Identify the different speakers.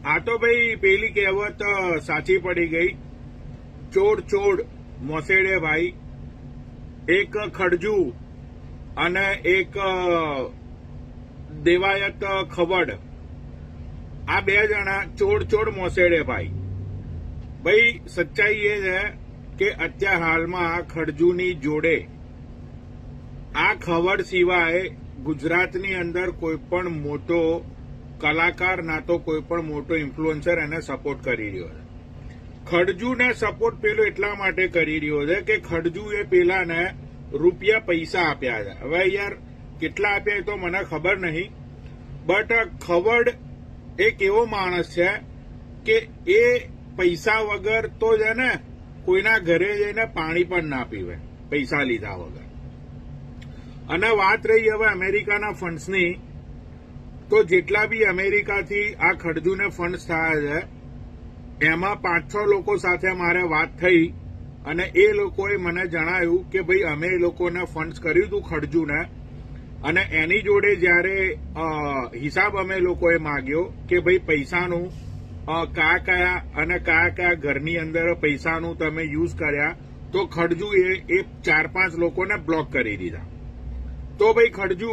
Speaker 1: આ તો ભાઈ પેલી કહેવત સાચી પડી ગઈ, ચોર ચોર મોસેડે ભાઈ. એક ખડજુ અને એક દેવાયત ખવડ, આ બે જણા ચોર ચોર મોસેડે ભાઈ. ભાઈ સચ્ચાઈ એ છે કે અત્યાર હાલમાં ખડજુની જોડે આ ખવડ સિવાય ગુજરાતની અંદર કોઈ પણ મોટો કલાકાર ના તો કોઈ પણ મોટો ઇન્ફ્લુએન્સર એને સપોર્ટ કરી રહ્યો છે. ખડજુને સપોર્ટ પેલો એટલા માટે કરી રહ્યો છે કે ખડજુએ પેલાને રૂપિયા પૈસા આપ્યા છે. હવે યાર કેટલા આપ્યા એ તો મને ખબર નહીં, બટ ખવડ એક એવો માણસ છે કે એ પૈસા વગર તો છે ને કોઈના ઘરે જઈને પાણી પણ ના પીવે પૈસા લીધા વગર. અને વાત રહી હવે અમેરિકાના ફંડ્સની, તો જેટલા બી અમેરિકાથી આ ખડજુને ફંડ્સ થયા છે એમાં 5-6 લોકો સાથે મારે વાત થઈ અને એ લોકોએ મને જણાવ્યું કે ભાઈ અમે એ લોકોને ફંડ્સ કર્યું હતું ખડજુને, અને એની જોડે જયારે હિસાબ અમે લોકોએ માંગ્યો કે ભાઈ પૈસાનું કયા કયા અને કયા કયા ઘરની અંદર પૈસાનું તમે યુઝ કર્યા, તો ખડજુએ એ 4-5 લોકોને બ્લોક કરી દીધા. તો ભાઈ ખડજુ